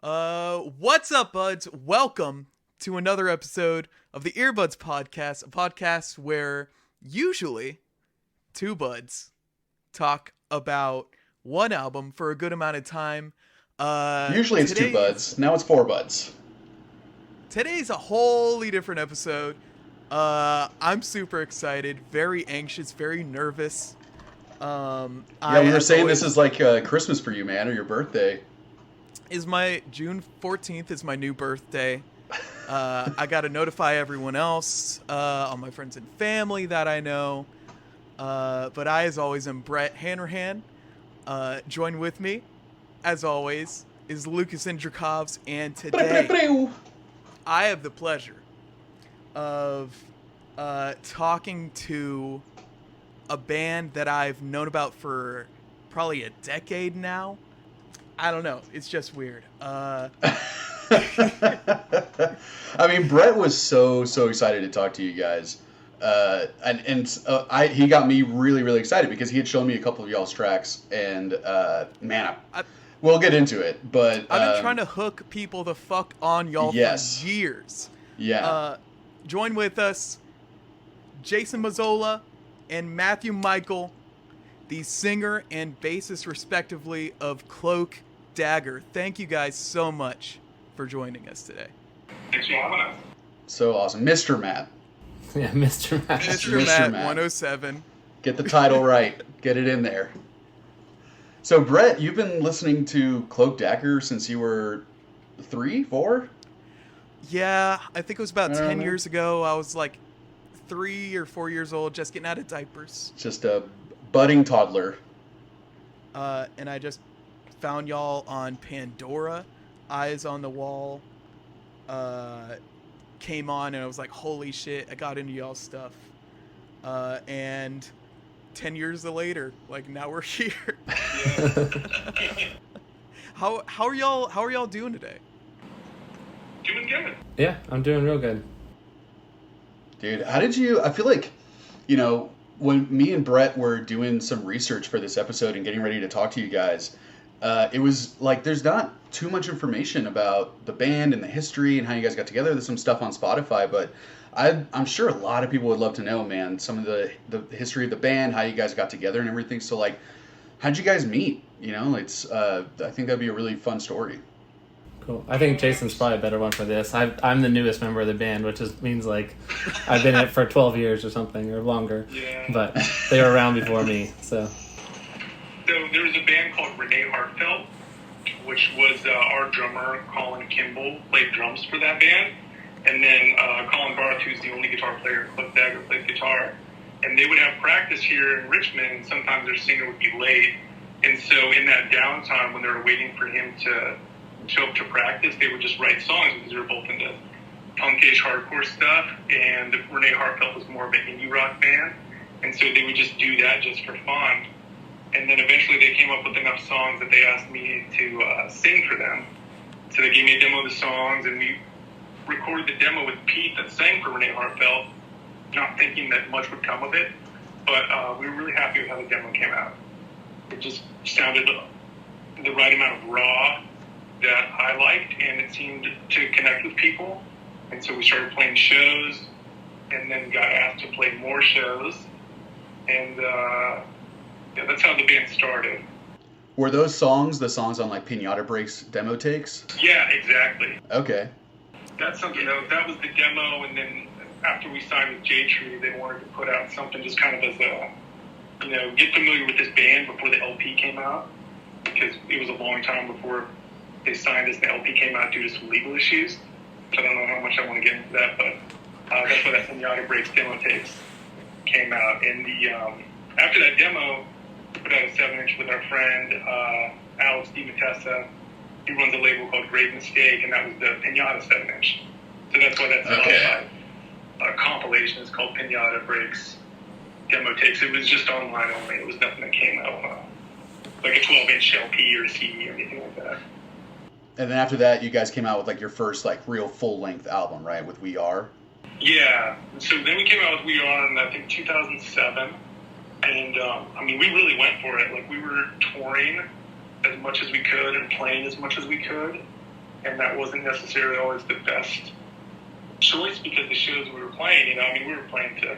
What's up, buds? Welcome to another episode of the Earbuds Podcast, a podcast where usually two buds talk about one album for a good amount of time. Usually it's two buds. Now it's four buds. Today's a wholly different episode. I'm super excited, very anxious, very nervous. We were saying this is like Christmas for you, man, or your birthday. Is my June 14th is my new birthday. I got to notify everyone else, all my friends and family that I know. But I, as always, am Brett Hanrahan. Join with me, as always, is Lucas Indrakovs. And today, I have the pleasure of talking to a band that I've known about for probably a decade now. I don't know. It's just weird. I mean, Brett was so excited to talk to you guys. He got me really excited because he had shown me a couple of y'all's tracks, and we'll get into it. But I've been trying to hook people the fuck on y'all for years. Yeah. Join with us, Jason Mazzola and Matthew Michel, the singer and bassist, respectively, of Cloak, Dagger. Thank you guys so much for joining us today. Thanks for having us. So awesome. Mr. Matt. Yeah, Mr. Matt. Mr. Matt 107. Get the title right. Get it in there. So, Brett, you've been listening to Cloak, Dagger since you were 3, 4? Yeah, I think it was about 10 years ago. I was like 3 or 4 years old, just getting out of diapers. Just a budding toddler. And I just found y'all on Pandora. Eyes on the Wall came on, and I was like, holy shit, I got into y'all's stuff. And 10 years later, like, now we're here. How are y'all doing today? Doing good. Yeah, I'm doing real good. Dude, how did you... I feel like, when me and Brett were doing some research for this episode and getting ready to talk to you guys, it was like there's not too much information about the band and the history and how you guys got together. There's some stuff on Spotify, but I'm sure a lot of people would love to know, man, some of the history of the band, how you guys got together and everything. So, like, how'd you guys meet? It's I think that'd be a really fun story. Cool. I think Jason's probably a better one for this. I'm the newest member of the band, which means like I've been in it for 12 years or something, or longer. Yeah. But they were around before me, so. So there was a band called Renee Hartfeld, which was our drummer, Colin Kimball, played drums for that band. And then Colin Barth, who's the only guitar player, Cloak Dagger, played guitar. And they would have practice here in Richmond, and sometimes their singer would be late. And so in that downtime, when they were waiting for him to show up to practice, they would just write songs because they were both into punkish hardcore stuff, and Renee Hartfeld was more of an indie rock band, and so they would just do that just for fun. And then eventually they came up with enough songs that they asked me to sing for them. So they gave me a demo of the songs, and we recorded the demo with Pete that sang for Renee Hartfeld, not thinking that much would come of it, but we were really happy with how the demo came out. It just sounded the right amount of raw that I liked, and it seemed to connect with people. And so we started playing shows, and then got asked to play more shows. And that's how the band started. Were those the songs on like Pinata Break's demo takes? Yeah, exactly. Okay. That's something, that was the demo, and then after we signed with J-Tree, they wanted to put out something just kind of as a, get familiar with this band before the LP came out, because it was a long time before they signed us and the LP came out due to some legal issues. So I don't know how much I want to get into that, but that's why that Pinata Breaks demo tapes came out. And after that demo, we put out a 7-inch with our friend Alex DiMattesa. He runs a label called Great Mistake, and that was the Pinata 7-inch. So that's why that's a compilation. It's called Pinata Breaks demo tapes. It was just online only. It was nothing that came out like a 12-inch LP or a CD or anything like that. And then after that, you guys came out with like your first like real full-length album, right? With We Are. Yeah. So then we came out with We Are in I think 2007, and we really went for it. Like we were touring as much as we could and playing as much as we could, and that wasn't necessarily always the best choice because the shows we were playing, you know, I mean, we were playing to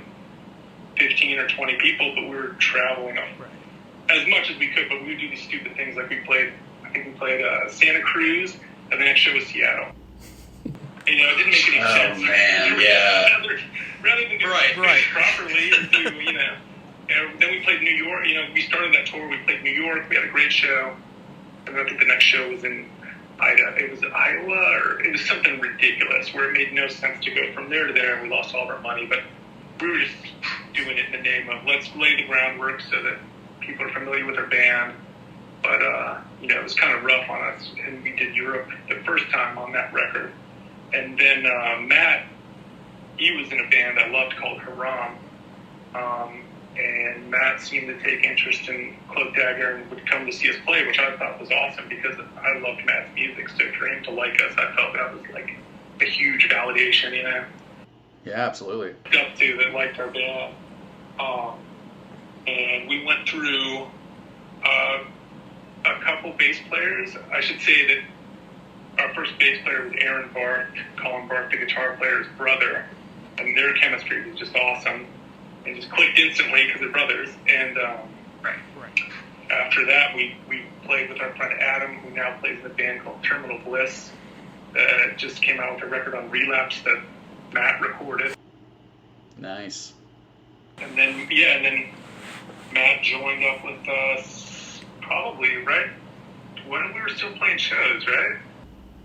15 or 20 people, but we were traveling as much as we could, but we would do these stupid things like I think we played Santa Cruz, and the next show was Seattle. You know, it didn't make any sense. Oh, man, yeah. Rather than do it properly, or do, you know. And then we played New York. You know, we started that tour. We played New York. We had a great show. And I think the next show was in Iowa. It was Iowa, or it was something ridiculous where it made no sense to go from there to there, and we lost all of our money. But we were just doing it in the name of let's lay the groundwork so that people are familiar with our band. But, you know, it was kind of rough on us. And we did Europe the first time on that record. And then Matt, he was in a band I loved called Haram. And Matt seemed to take interest in Cloak, Dagger and would come to see us play, which I thought was awesome because I loved Matt's music. So for him to like us, I felt that was like a huge validation, you know? Yeah, absolutely. Up to that liked our band. And we went through a couple bass players. I should say that our first bass player was Aaron Barth, Colin Barth, the guitar player's brother, and their chemistry was just awesome. And just clicked instantly because they're brothers. And after that, we played with our friend Adam, who now plays in a band called Terminal Bliss. That just came out with a record on Relapse that Matt recorded. Nice. And then Matt joined up with us probably right when we were still playing shows, right?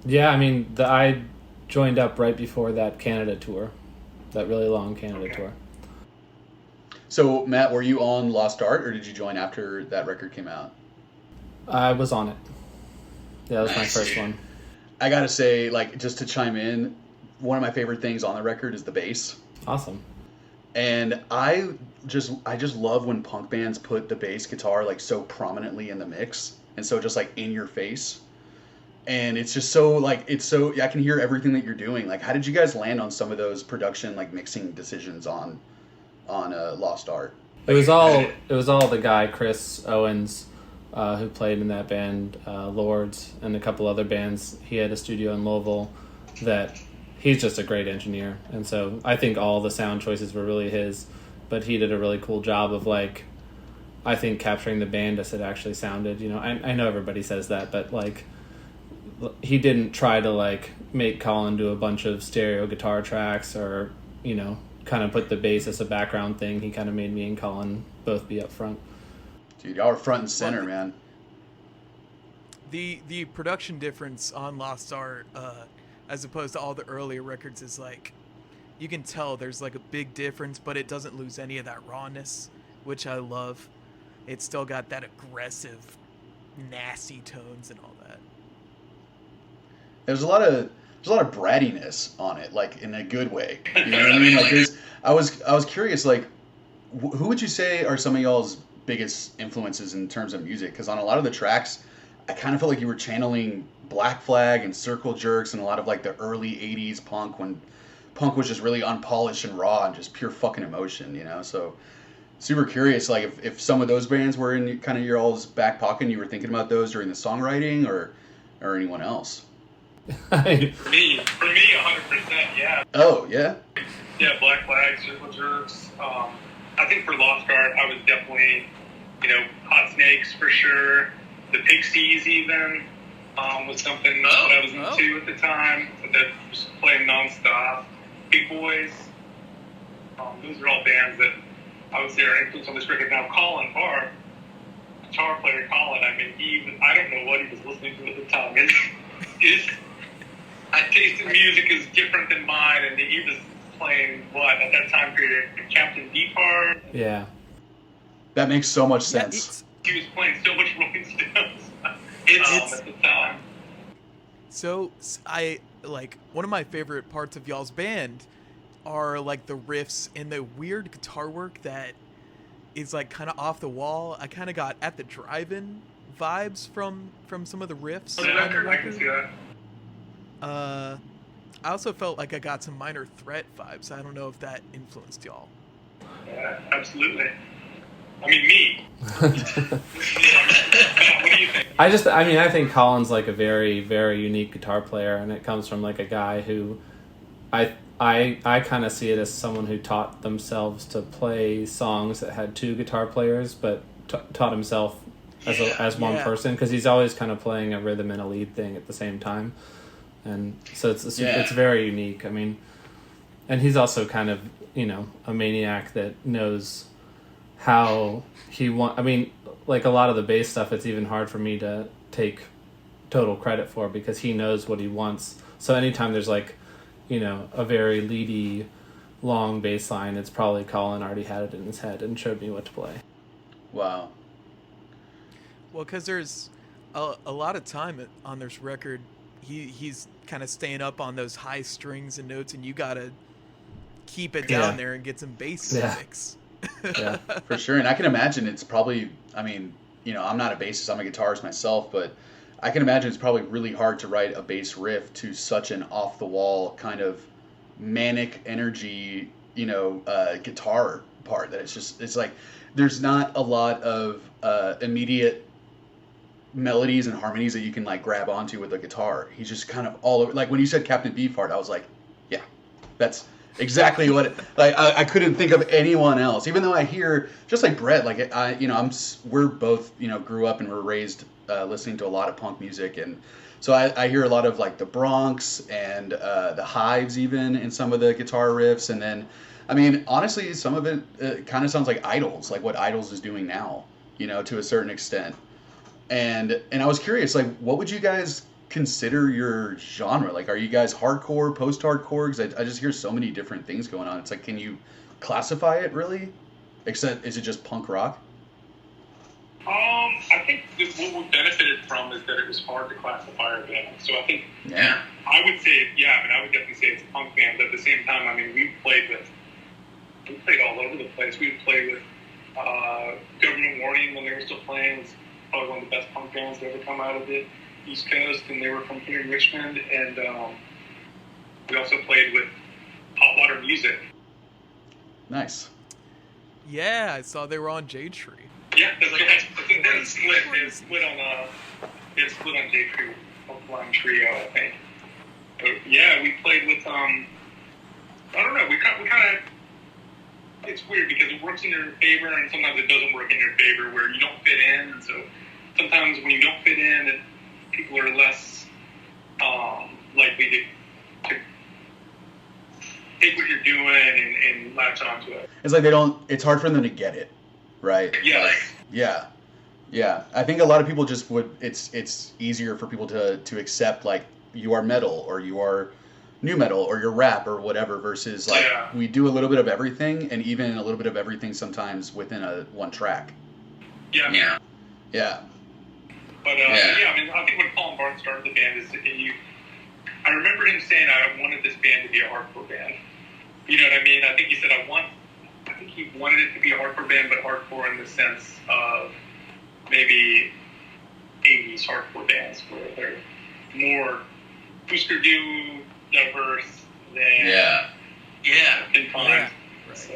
Yeah, I mean, I joined up right before that Canada tour, that really long Canada tour. So, Matt, were you on Lost Art, or did you join after that record came out? I was on it. Yeah, that was my Nice. first one. I gotta say, like, just to chime in, one of my favorite things on the record is the bass. Awesome. And I just love when punk bands put the bass guitar like so prominently in the mix and so just like in your face. And it's just so like I can hear everything that you're doing. Like, how did you guys land on some of those production like mixing decisions on Lost Art? It was all the guy Chris Owens, who played in that band, Lords, and a couple other bands. He had a studio in Louisville that he's just a great engineer, and so I think all the sound choices were really his, but he did a really cool job of like, I think capturing the band as it actually sounded. You know, I know everybody says that, but like, he didn't try to like make Colin do a bunch of stereo guitar tracks or, you know, kind of put the bass as a background thing. He kind of made me and Colin both be up front. Dude, y'all are front and center, man. The production difference on Lost Art, as opposed to all the earlier records, is like, you can tell there's like a big difference, but it doesn't lose any of that rawness, which I love. It's still got that aggressive, nasty tones and all that. There's a lot of brattiness on it, like in a good way. You know what I mean? Like, I was curious, like, who would you say are some of y'all's biggest influences in terms of music? Because on a lot of the tracks, I kind of felt like you were channeling Black Flag and Circle Jerks and a lot of like the early '80s punk, when punk was just really unpolished and raw and just pure fucking emotion, you know? So super curious, like if some of those bands were in kind of your all's back pocket and you were thinking about those during the songwriting, or anyone else. For me, 100%, yeah. Oh, yeah? Yeah, Black Flag, Circle Jerks. I think for Lost Art, I was definitely, you know, Hot Snakes for sure. The Pixies even was something that I was into at the time. That was playing nonstop. Big Boys. Those are all bands that I would say are influenced on this record. Now, Colin Barth, guitar player Colin, I mean, I don't know what he was listening to at the time. His taste in music is different than mine, and he was playing, at that time period, Captain Beefheart. Yeah. That makes so much sense. He was playing so much Rolling Stones at the time. So I like, one of my favorite parts of y'all's band are like the riffs and the weird guitar work that is like kind of off the wall. I kind of got At the Drive-In vibes from some of the riffs on the record. I can see that. I also felt like I got some Minor Threat vibes. I don't know if that influenced y'all. Yeah, absolutely. I mean, me. What do you think? I think Colin's like a very, very unique guitar player, and it comes from like a guy who I kind of see it as someone who taught themselves to play songs that had two guitar players, but taught himself as one person, because he's always kind of playing a rhythm and a lead thing at the same time, and so it's very unique. I mean, and he's also kind of, you know, a maniac that knows how he want. I mean, like a lot of the bass stuff, it's even hard for me to take total credit for, because he knows what he wants. So anytime there's like, you know, a very leady, long bass line, it's probably Colin already had it in his head and showed me what to play. Wow. Well, because there's a lot of time on this record, he's kind of staying up on those high strings and notes, and you gotta keep it down there and get some bass mix. Yeah, for sure. And I can imagine it's probably, I mean, you know, I'm not a bassist, I'm a guitarist myself, but I can imagine it's probably really hard to write a bass riff to such an off-the-wall kind of manic energy, you know, guitar part that it's like there's not a lot of immediate melodies and harmonies that you can like grab onto with a guitar. He's just kind of all over. Like when you said Captain Beefheart, I was like, yeah, that's exactly what I couldn't think of anyone else, even though I hear, just like Brett, like we're both, you know, grew up and were raised listening to a lot of punk music, and so I hear a lot of like the Bronx and the Hives even in some of the guitar riffs, and then I mean honestly some of it kind of sounds like Idols, like what Idols is doing now, you know, to a certain extent. And I was curious, like, what would you guys consider your genre? Like, are you guys hardcore, post-hardcore? Because I just hear so many different things going on. It's like, can you classify it really? Except, is it just punk rock? I think what we benefited from is that it was hard to classify our band. So I think, I would say, I would definitely say it's a punk band. But at the same time, I mean, we played all over the place. We played with Government Warning when they were still playing. It was probably one of the best punk bands to ever come out of the East Coast, and they were from here in Richmond. And we also played with Hot Water Music. Nice. Yeah, I saw they were on Jade Tree. Yeah, that's right. They split on Jade Tree, Line Trio, I think. But yeah, we played with I don't know. We kind of. It's weird because it works in your favor, and sometimes it doesn't work in your favor, where you don't fit in. And so sometimes when you don't fit in, people are less likely to take what you're doing and latch onto it. It's like it's hard for them to get it, right? Yeah. Yeah. I think a lot of people just it's easier for people to accept, like, you are metal or you are new metal or you're rap or whatever, versus like we do a little bit of everything, and even a little bit of everything sometimes within one track. Yeah. But I mean, I think when Colin Barth started the band, I remember him saying, I wanted this band to be a hardcore band. You know what I mean? I think he said, I think he wanted it to be a hardcore band, but hardcore in the sense of maybe 80s hardcore bands, where they're more Booster Do, diverse than confined. Yeah. Right. So,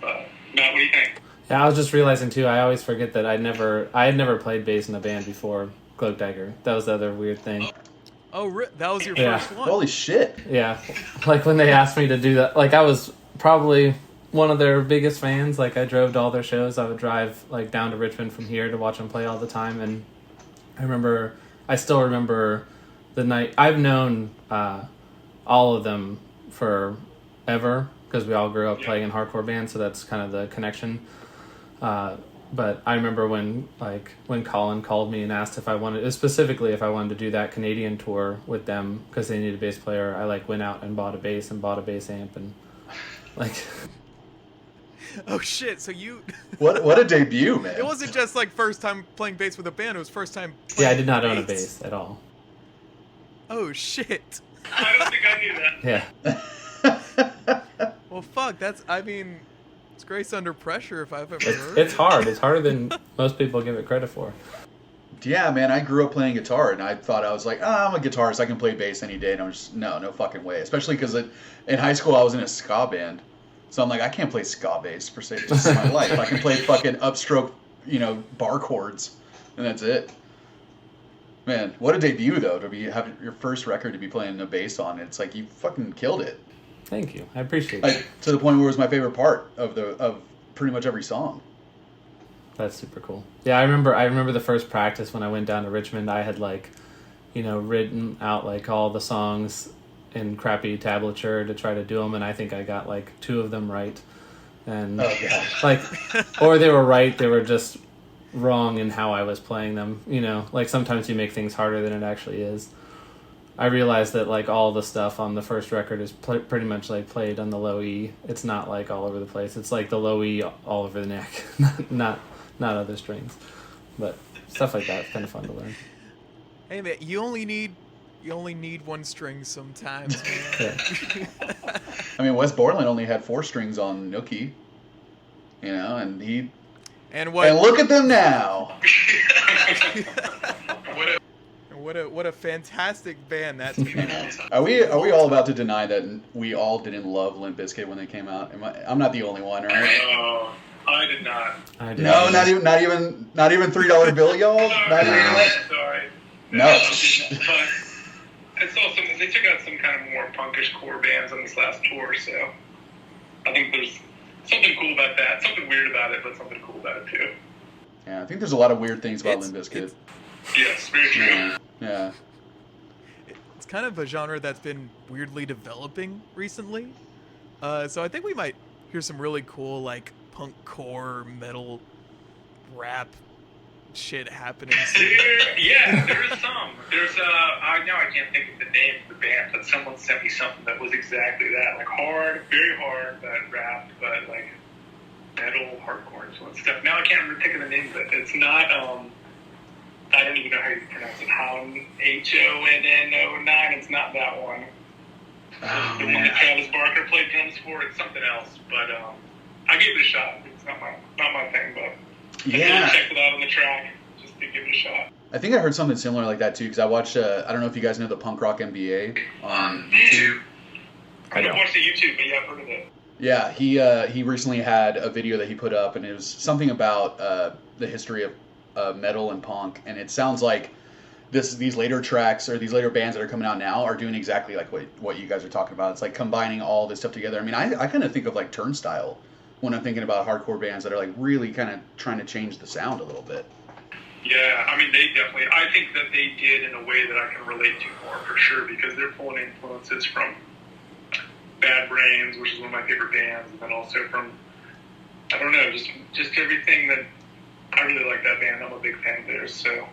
but Matt, what do you think? Yeah, I was just realizing too, I always forget that I had never played bass in a band before Cloak, Dagger. That was the other weird thing. Oh, that was your first one? Holy shit. Yeah. Like when they asked me to do that, like I was probably one of their biggest fans. Like I drove to all their shows. I would drive like down to Richmond from here to watch them play all the time. And I still remember the night. I've known all of them forever because we all grew up playing in hardcore bands. So that's kind of the connection. But I remember when Colin called me and asked if I wanted to do that Canadian tour with them because they needed a bass player. I like went out and bought a bass amp and like. Oh shit! So you. What a debut, man! It wasn't just like first time playing bass with a band. It was first time. Yeah, I did not own a bass at all. Oh shit! I don't think I knew that. Yeah. Well, fuck. It's Grace Under Pressure if I've ever heard. It's hard. It's harder than most people give it credit for. Yeah, man, I grew up playing guitar, and I thought I was like, I'm a guitarist, I can play bass any day, and I'm just, no fucking way. Especially because in high school I was in a ska band, So I'm like, I can't play ska bass per se. This is my life. I can play fucking upstroke, bar chords, and that's it. Man, what a debut though to have your first record to be playing a bass on. It's like you fucking killed it. Thank you. I appreciate Like it. to the point where it was my favorite part of pretty much every song. That's super cool. Yeah, I remember the first practice when I went down to Richmond. I had written out like all the songs in crappy tablature to try to do them, and I think I got like 2 of them right. And or they were right, they were just wrong in how I was playing them. Like sometimes you make things harder than it actually is. I realized that like all the stuff on the first record is pretty much like played on the low E. It's not like all over the place. It's like the low E all over the neck, not other strings. But stuff like that is kind of fun to learn. Hey man, you only need one string sometimes, man. Yeah. I mean, Wes Borland only had 4 strings on Nookie, and he. And look at them now. What a fantastic band that's been. Are we all about to deny that we all didn't love Limp Bizkit when they came out? I'm not the only one, right? I did not. I did. No, not even $3 bill, y'all. Not even. Sorry. No. But I saw they took out some kind of more punkish core bands on this last tour, so I think there's something cool about that. Something weird about it, but something cool about it too. Yeah, I think there's a lot of weird things about Limp Bizkit. Yes, very true. Yeah. It's kind of a genre that's been weirdly developing recently. So I think we might hear some really cool like punk core metal rap shit happening. There is some. There's I can't think of the name of the band, but someone sent me something that was exactly that, like hard, very hard, but rap, but like metal, hardcore influence stuff. Now I can't remember think of the name of it. It's not I don't even know how you pronounce it. Hononn. It's not that one. The one that Travis Barker played drums for. It's something else, but I gave it a shot. It's not my thing, but I checked it out on the track just to give it a shot. I think I heard something similar like that too, because I watched. I don't know if you guys know the Punk Rock MBA on YouTube. I don't watch the YouTube, but yeah, I've heard of it. Yeah, he recently had a video that he put up, and it was something about the history of metal and punk, and it sounds like these later tracks or these later bands that are coming out now are doing exactly like what you guys are talking about. It's like combining all this stuff together. I mean, I kind of think of like Turnstile when I'm thinking about hardcore bands that are like really kind of trying to change the sound a little bit. Yeah, I mean, they definitely, I think that they did in a way that I can relate to more for sure, because they're pulling influences from Bad Brains, which is one of my favorite bands, and then also from, I don't know, just everything that, I really like that band. I'm a big fan of theirs, so.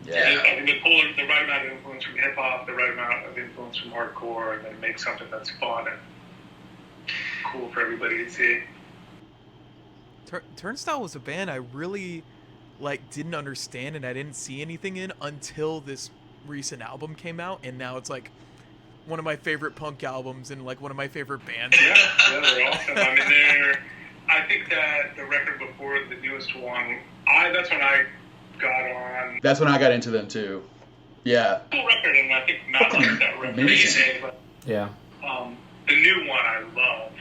Yeah. I think they pull the right amount of influence from hip-hop, the right amount of influence from hardcore, and then make something that's fun and cool for everybody to see. Turnstile was a band I really didn't understand, and I didn't see anything in until this recent album came out, and now it's like one of my favorite punk albums and like one of my favorite bands. Yeah, they're awesome. I mean, I think that the record before the newest one, that's when I got on. That's when I got into them too. Yeah. Cool record, and I think Matt likes that record. Amazing. But, Yeah. the new one I love.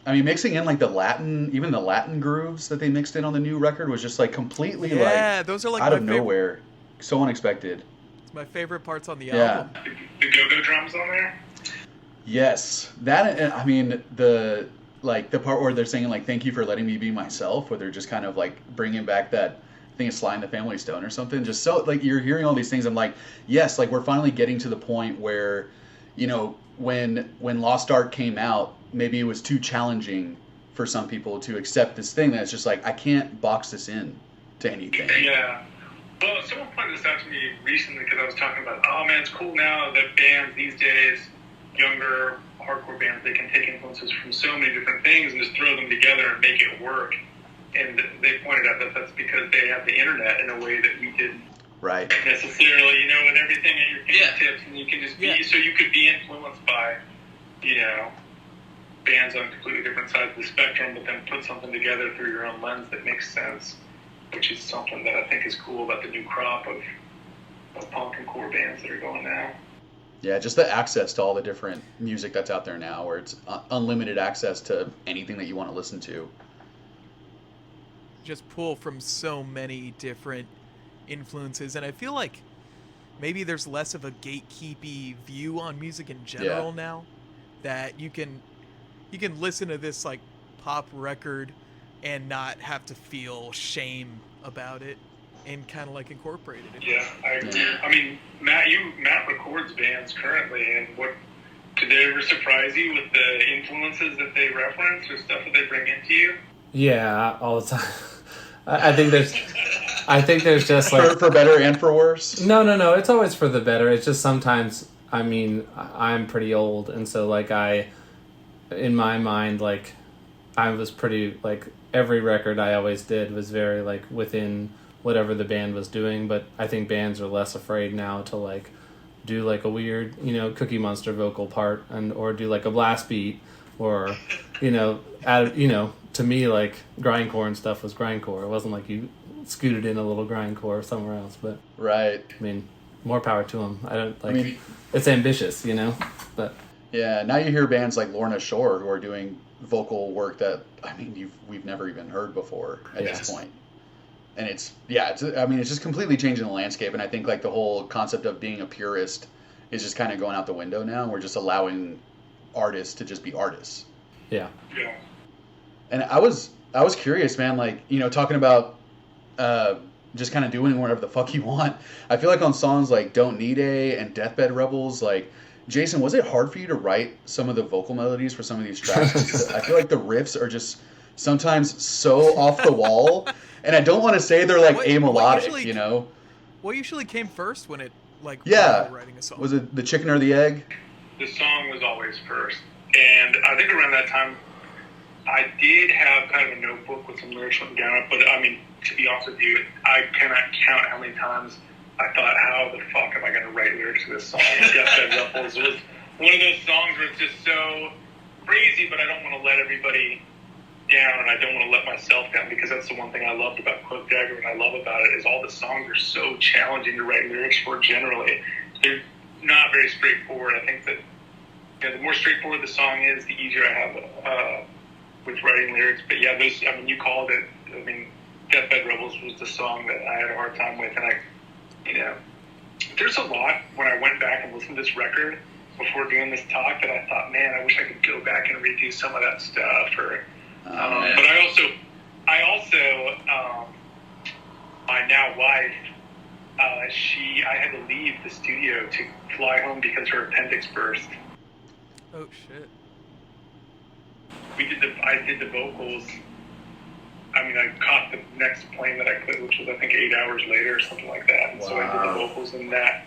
I mean, mixing in like the Latin grooves that they mixed in on the new record was just like completely those are like out of nowhere, so unexpected. It's my favorite parts on the album. The go-go drums on there. Yes, that. I mean, the part where they're singing like "Thank you for letting me be myself," where they're just kind of like bringing back that. I think it's Sly and the Family Stone or something. Just so like you're hearing all these things. I'm like, yes, like we're finally getting to the point where, when Lost Ark came out, maybe it was too challenging for some people to accept this thing that's just like, I can't box this in to anything. Yeah. Well, someone pointed this out to me recently because I was talking about, oh man, it's cool now that bands these days, younger hardcore bands, they can take influences from so many different things and just throw them together and make it work. And they pointed out that that's because they have the internet in a way that we didn't. Right. Necessarily, with everything at your fingertips, and you can just be, so you could be influenced by, bands on completely different sides of the spectrum, but then put something together through your own lens that makes sense, which is something that I think is cool about the new crop of punk and core bands that are going now. Yeah, just the access to all the different music that's out there now, where it's unlimited access to anything that you want to listen to. Just pull from so many different influences, and I feel like maybe there's less of a gatekeepy view on music in general now, that you can listen to this like pop record and not have to feel shame about it and kind of like incorporate it. Yeah, I agree. I mean, Matt records bands currently, and what did they ever surprise you with the influences that they reference or stuff that they bring into you? Yeah, all the time. I think there's just like for better and for worse. No. It's always for the better. It's just sometimes. I mean, I'm pretty old, and so like in my mind, like I was pretty like every record I always did was very like within whatever the band was doing. But I think bands are less afraid now to like do like a weird, Cookie Monster vocal part or do like a blast beat or, add, to me, like, grindcore and stuff was grindcore. It wasn't like you scooted in a little grindcore somewhere else, but... Right. I mean, more power to them. It's ambitious, but... Yeah, now you hear bands like Lorna Shore who are doing vocal work that, we've never even heard before at this point. And it's just completely changing the landscape, and I think, like, the whole concept of being a purist is just kind of going out the window now. We're just allowing artists to just be artists. Yeah. Yeah. And I was curious, man, like, talking about just kind of doing whatever the fuck you want. I feel like on songs like Don't Need A and Deathbed Rebels, like, Jason, was it hard for you to write some of the vocal melodies for some of these tracks? I feel like the riffs are just sometimes so off the wall. And I don't want to say they're like amelodic, What usually came first when it, like, when you were writing a song? Was it the chicken or the egg? The song was always first. And I think around that time, I did have kind of a notebook with some lyrics written down, but to be honest with you, I cannot count how many times I thought, how the fuck am I going to write lyrics to this song? Deathbed Rebels was one of those songs where it's just so crazy, but I don't want to let everybody down, and I don't want to let myself down, because that's the one thing I loved about Cloak, Dagger, and I love about it is all the songs are so challenging to write lyrics for generally. They're not very straightforward. I think that the more straightforward the song is, the easier I have with writing lyrics. But yeah, you called it. Deathbed Rebels was the song that I had a hard time with, and there's a lot when I went back and listened to this record before doing this talk that I thought, man, I wish I could go back and redo some of that stuff. But I also, my now wife, I had to leave the studio to fly home because her appendix burst. Oh shit. I did the vocals. I caught the next plane that I could, which was I think 8 hours later or something like that. And so I did the vocals in that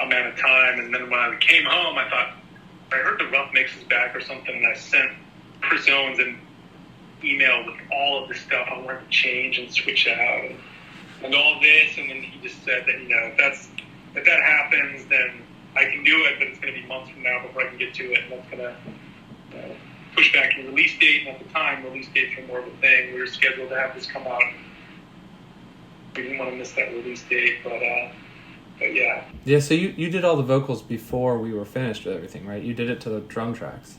amount of time. And then when I came home, I thought, I heard the rough mixes back or something, and I sent Chris Owens an email with all of the stuff I wanted to change and switch out and all this. And then he just said that, if that happens, then I can do it, but it's going to be months from now before I can get to it, and that's going to push back the release date. And at the time, release dates were more of a thing. We were scheduled to have this come out. We didn't want to miss that release date, but yeah. Yeah, so you did all the vocals before we were finished with everything, right? You did it to the drum tracks.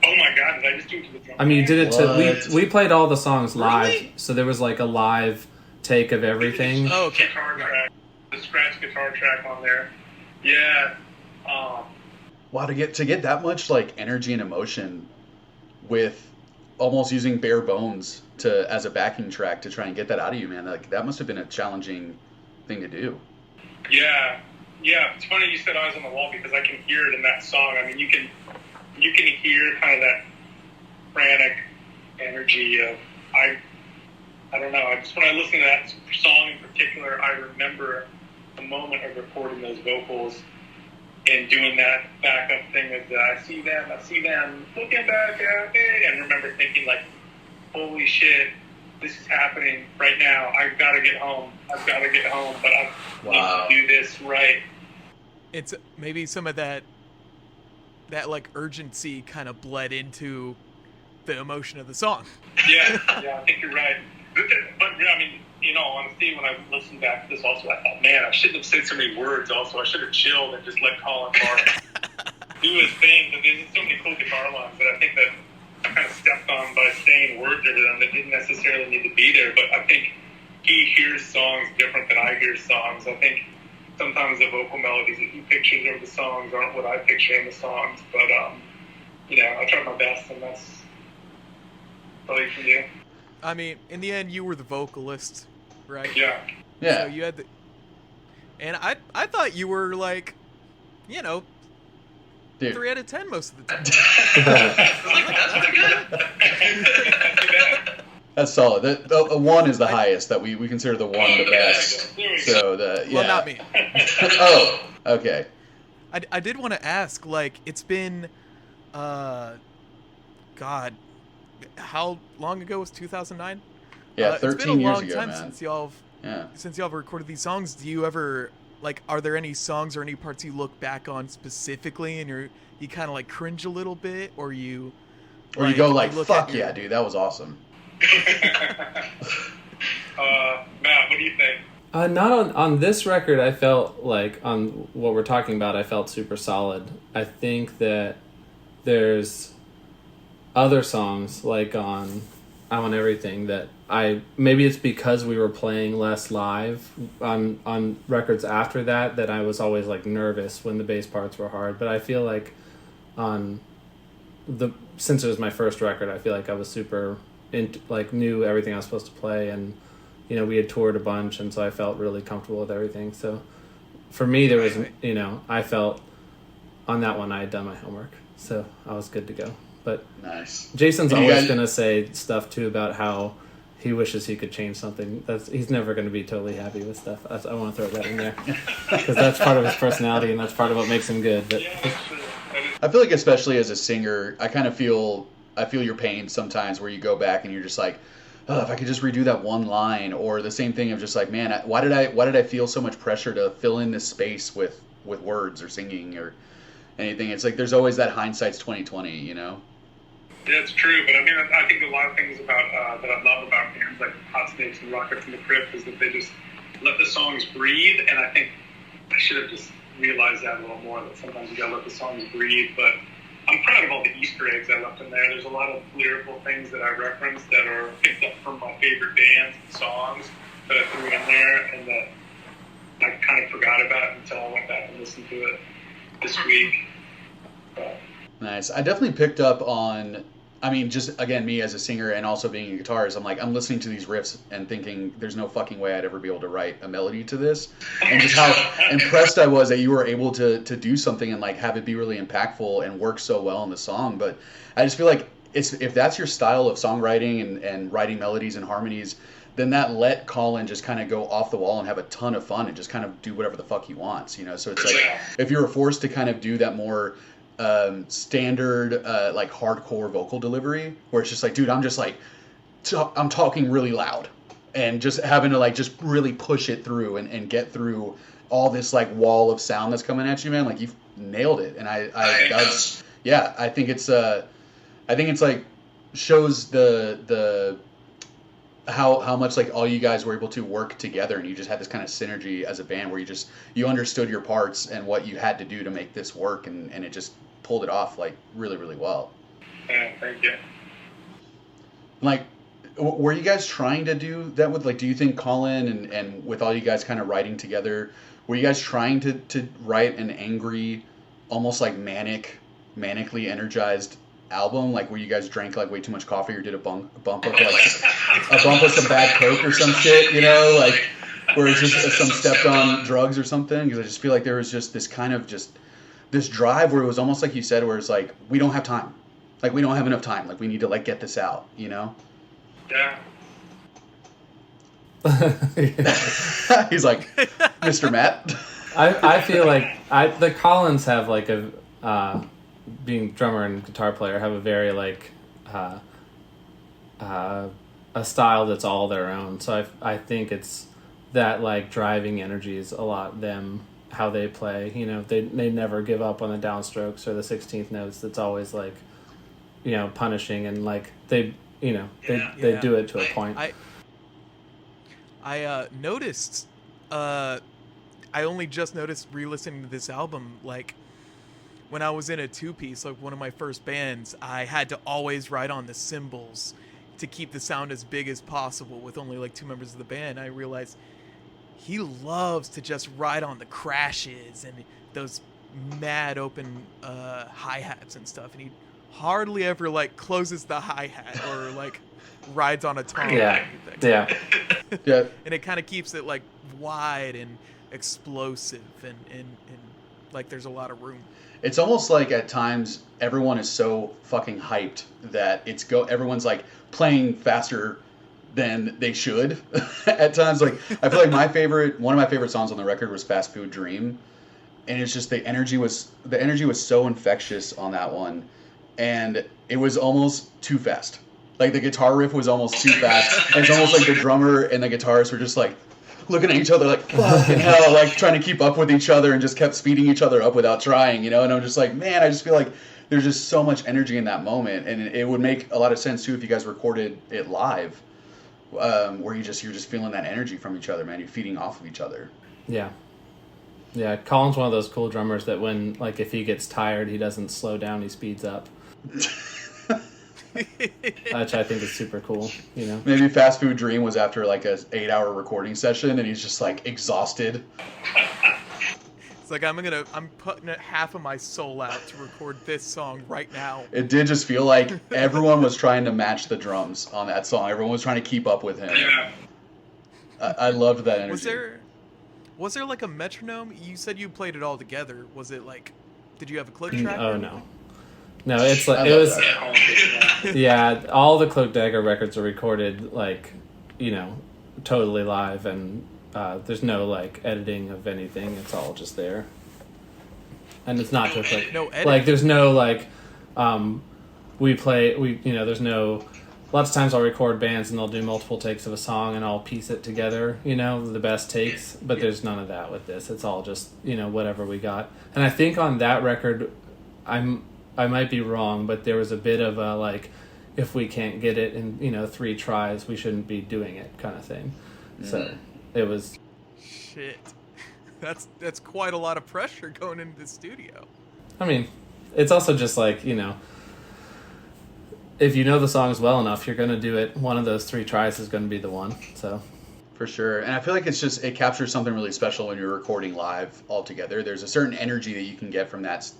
Oh my god, did I just do it to the drum? You did it to... We played all the songs live, really? So there was like a live take of everything. Oh, okay. Guitar track, the scratch guitar track on there. Yeah. Wow, to get that much like energy and emotion with almost using bare bones as a backing track to try and get that out of you, man. Like, that must have been a challenging thing to do. Yeah. It's funny you said Eyes on the Wall, because I can hear it in that song. You can hear kind of that frantic energy of I don't know. When I listen to that song in particular, I remember the moment of recording those vocals and doing that backup thing with I see them looking back at me, and remember thinking like, holy shit, this is happening right now. I've got to get home, but I need to do this right. It's maybe some of that like urgency kind of bled into the emotion of the song. Yeah, I think you're right. But in all honesty, when I listened back to this also, I thought, man, I shouldn't have said so many words also. I should have chilled and just let Colin Barth do his thing. But there's just so many cool guitar lines that I think that I kind of stepped on by saying words over them that didn't necessarily need to be there. But I think he hears songs different than I hear songs. I think sometimes the vocal melodies that he pictures of the songs aren't what I picture in the songs. But, I tried my best, and that's probably for you. I mean, in the end, you were the vocalist, right? Yeah. Yeah. So you had the... And I thought you were, like, Dude. 3 out of 10 most of the time. That's pretty good. Not too bad. That's solid. The 1 is the highest that we consider the 1 the best. There we go. So Well, not me. Oh, okay. I did want to ask, like, it's been, God, how long ago was 2009? Yeah, It's 13 been a years long ago, time man. since y'all Yeah. have recorded these songs. Do you ever, like, are there any songs or any parts you look back on specifically and you kind of like cringe a little bit, or you, Or you go like, look fuck at your- yeah, dude, that was awesome. Matt, what do you think? Not on this record. I felt like on what we're talking about, I felt super solid. I think that there's other songs like on I Want Everything that maybe it's because we were playing less live on records after that I was always like nervous when the bass parts were hard. But I feel like since it was my first record, I feel like I was super knew everything I was supposed to play, and we had toured a bunch, and so I felt really comfortable with everything. So for me, there was I felt on that one I had done my homework, so I was good to go. But Nice. Jason's And you always guys- gonna say stuff too about how he wishes he could change something. He's never going to be totally happy with stuff. I want to throw that in there because that's part of his personality and that's part of what makes him good. But Yeah, that's true. I feel like, especially as a singer, I feel your pain sometimes where you go back and you're just like, oh, if I could just redo that one line, or the same thing of just like, man, why did I feel so much pressure to fill in this space with words or singing or anything? It's like there's always that hindsight's 20/20, Yeah, it's true, but I mean, I think a lot of things about that I love about bands like Hot Snakes and Rocket from the Crypt is that they just let the songs breathe, and I think I should have just realized that a little more, that sometimes you gotta let the songs breathe. But I'm proud of all the Easter eggs I left in there. There's a lot of lyrical things that I referenced that are picked up from my favorite bands and songs that I threw in there, and that I kind of forgot about until I went back and listened to it this week. But, Nice. I definitely picked up on, just again, me as a singer and also being a guitarist, I'm listening to these riffs and thinking there's no fucking way I'd ever be able to write a melody to this. And just how impressed I was that you were able to do something and like have it be really impactful and work so well in the song. But I just feel like if that's your style of songwriting and writing melodies and harmonies, then that let Colin just kind of go off the wall and have a ton of fun and just kind of do whatever the fuck he wants, So it's like, if you were forced to kind of do that more standard like hardcore vocal delivery where it's just like, dude, I'm just like I'm talking really loud and just having to like just really push it through and get through all this like wall of sound that's coming at you, man, like you've nailed it. And I think it's like shows the how much like all you guys were able to work together, and you just had this kind of synergy as a band where you understood your parts and what you had to do to make this work, and it just pulled it off like really, really well. yeah, thank you. Like, were you guys trying to do that with, like, do you think Colin and with all you guys kind of writing together, were you guys trying to write an angry, almost like manically energized album, like where you guys drank like way too much coffee or did a bump of like a bump of some bad coke or some shit, like where it's just some stepped on drugs or something? Because I just feel like there was just this kind of just this drive where it was almost like you said, where it's like, we don't have time, like we don't have enough time, like we need to like get this out, Yeah. He's like, Mr. Matt. I feel like the Collins have like being drummer and guitar player have a very like a style that's all their own. So I think it's that like driving energy is a lot them, how they play. They never give up on the downstrokes or the 16th notes. It's always like punishing, and like they do it to a point. I noticed. I only just noticed re-listening to this album, like when I was in a two-piece, like one of my first bands, I had to always write on the cymbals to keep the sound as big as possible with only like two members of the band. I realized he loves to just ride on the crashes and those mad open hi-hats and stuff, and he hardly ever like closes the hi-hat or like rides on a tom or Yeah. anything. Yeah. Yeah. And it kind of keeps it like wide and explosive and like there's a lot of room. It's almost like at times everyone is so fucking hyped that everyone's like playing faster than they should. At times, like I feel like one of my favorite songs on the record was Fast Food Dream, and it's just the energy was so infectious on that one, and it was almost too fast. Like the guitar riff was almost too fast. And it's almost like the drummer and the guitarist were just like looking at each other like fucking hell, like trying to keep up with each other and just kept speeding each other up without trying, And I'm just like, man, I just feel like there's just so much energy in that moment, and it would make a lot of sense too if you guys recorded it live, where you're just feeling that energy from each other, man. You're feeding off of each other. Yeah. Yeah, Colin's one of those cool drummers that when, like, if he gets tired, he doesn't slow down, he speeds up. Which I think is super cool, Maybe Fast Food Dream was after like a 8-hour recording session, and he's just like exhausted. It's like I'm putting half of my soul out to record this song right now. It did just feel like everyone was trying to match the drums on that song. Everyone was trying to keep up with him. Yeah. I loved that energy. Was there like a metronome? You said you played it all together. Was it like, did you have a Cloak track? Oh no. No, it's like it was. Yeah, all the Cloak Dagger records are recorded like, totally live, and there's no like editing of anything. It's all just there, and it's not just like no edit. Like there's no like, there's no. Lots of times I'll record bands and they'll do multiple takes of a song and I'll piece it together, the best takes. But there's none of that with this. It's all just whatever we got. And I think on that record, I might be wrong, but there was a bit of a like, if we can't get it in 3 tries, we shouldn't be doing it kind of thing. So it was. Shit, that's quite a lot of pressure going into the studio. I mean, it's also just like if you know the songs well enough, you're gonna do it. One of those 3 tries is gonna be the one. So. For sure. And I feel like it captures something really special when you're recording live all together. There's a certain energy that you can get from that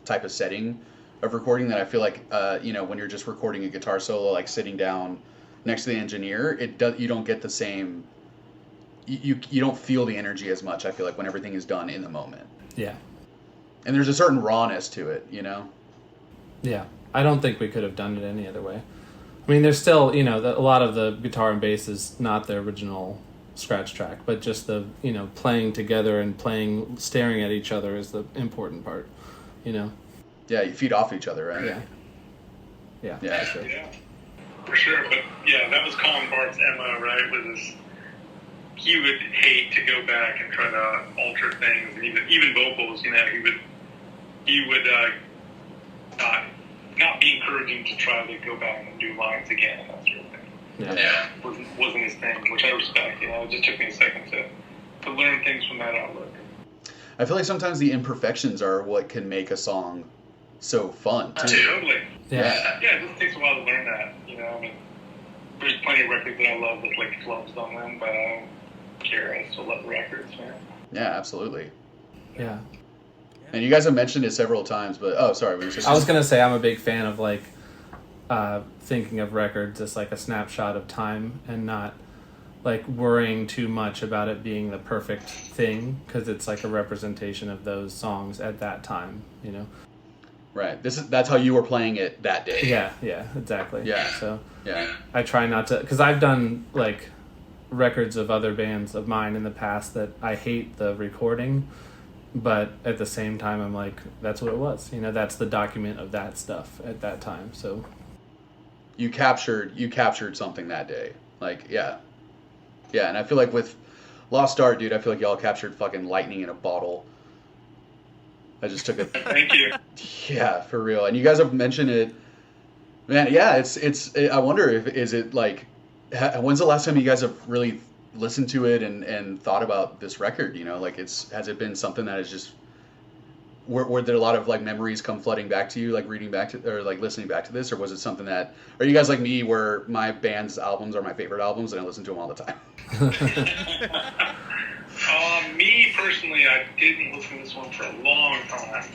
type of setting of recording that I feel like, when you're just recording a guitar solo, like sitting down next to the engineer, you don't get the same, you don't feel the energy as much, I feel like, when everything is done in the moment. Yeah. And there's a certain rawness to it, Yeah. I don't think we could have done it any other way. I mean, there's still, a lot of the guitar and bass is not the original scratch track, but just the, playing together and staring at each other is the important part, Yeah, you feed off each other, right? Yeah. Yeah. For sure. Yeah, for sure. But yeah, that was Colin Bart's MO, right? He would hate to go back and try to alter things, and even vocals. He would not be encouraging to try to go back and do lines again and that sort of thing. Yeah. Wasn't his thing, which I respect. It just took me a second to learn things from that outlook. I feel like sometimes the imperfections are what can make a song so fun, too. Totally. Yeah. Yeah, it just takes a while to learn that. There's plenty of records that I love with like flubs on them, but I don't care. I still love the records, man. Yeah, absolutely. Yeah. And you guys have mentioned it several times, but sorry, what were you saying? I was gonna say I'm a big fan of like thinking of records as like a snapshot of time and not like worrying too much about it being the perfect thing, because it's like a representation of those songs at that time, Right. That's how you were playing it that day. Yeah, exactly. Yeah. So Yeah. I try not to, because I've done like records of other bands of mine in the past that I hate the recording, but at the same time I'm like, that's what it was. That's the document of that stuff at that time. So you captured something that day. Like, yeah. Yeah, and I feel like with Lost Art, dude, I feel like y'all captured fucking lightning in a bottle. I just took it. Thank you. Yeah, for real. And you guys have mentioned it. Man, yeah, it's I wonder is it like, when's the last time you guys have really listened to it and thought about this record? Like has it been something that is just were there a lot of like memories come flooding back to you, like reading back to or like listening back to this, or was it something that are you guys like me where my band's albums are my favorite albums and I listen to them all the time? Me personally, I didn't listen to this one for a long time,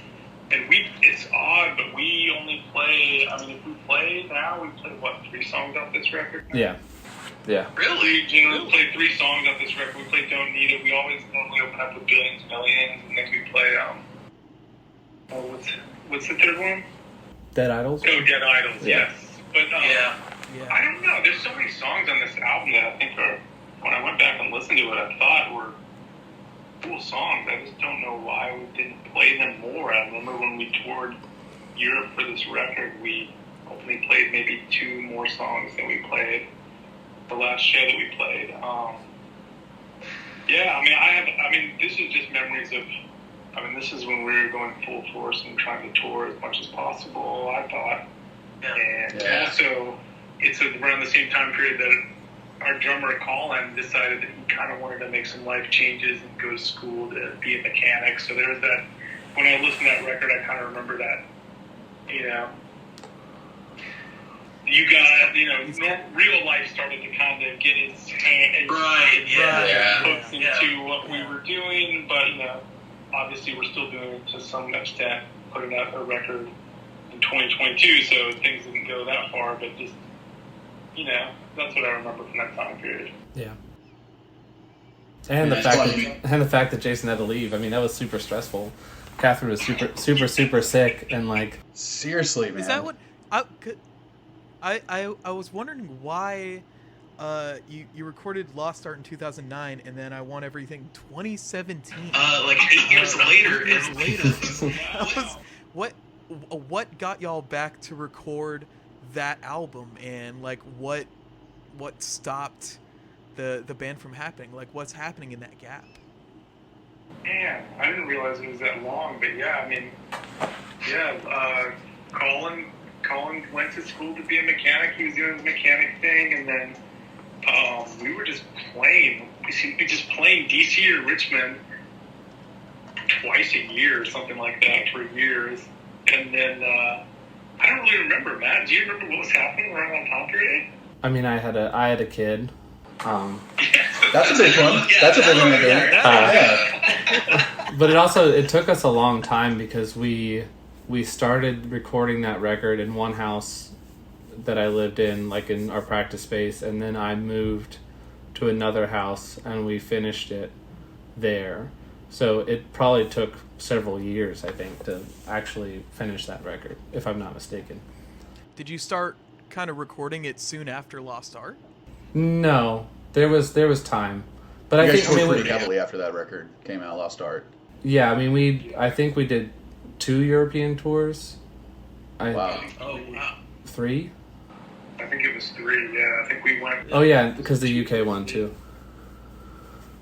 and it's odd, but we only play. I mean, if we play now, we play what 3 songs off this record? Yeah. Really? We generally play 3 songs off this record. We play Don't Need It. We always normally open up with Billions, Millions, and then we play what's the third one? Dead Idols? Oh, Dead Idols, Yeah. yes. But I don't know. There's so many songs on this album that I think are, when I went back and listened to it, I thought were cool songs. I just don't know why we didn't play them more. I remember when we toured Europe for this record, we only played maybe 2 more songs than we played the last show that we played. This is just memories of, this is when we were going full force and trying to tour as much as possible, I thought. And also, it's around the same time period that our drummer, Colin, decided that he kind of wanted to make some life changes and go to school to be a mechanic. So there was that, when I listened to that record, I kind of remember that, you got, real life started to kind of get its hand, hooks into what we were doing, but, obviously we're still doing it to some extent, putting out a record in 2022, so things didn't go that far, but just, that's what I remember from that time period. Yeah. And the fact that Jason had to leave, that was super stressful. Catherine was super sick, and like... Seriously, man. Is that what... I was wondering why you recorded Lost Art in 2009 and then I Want Everything 2017. Like 8 years later. What got y'all back to record that album, and like what stopped the band from happening? Like what's happening in that gap? Man, I didn't realize it was that long, but Colin went to school to be a mechanic. He was doing his mechanic thing, and then we were just playing. We just playing DC or Richmond twice a year or something like that for years. And then I don't really remember, Matt. Do you remember what was happening around that time period? I had a kid. That's a big one. That's a big one again. But it took us a long time because we started recording that record in one house that I lived in, like in our practice space, and then I moved to another house and we finished it there. So it probably took several years, I think, to actually finish that record, if I'm not mistaken. Did you start kind of recording it soon after Lost Art? No, there was time, but you guys toured pretty heavily after that record came out, Lost Art. Yeah, I think we did 2 European tours. Wow. 3? I think it was 3. Yeah, I think we went. Oh yeah, because the UK one too.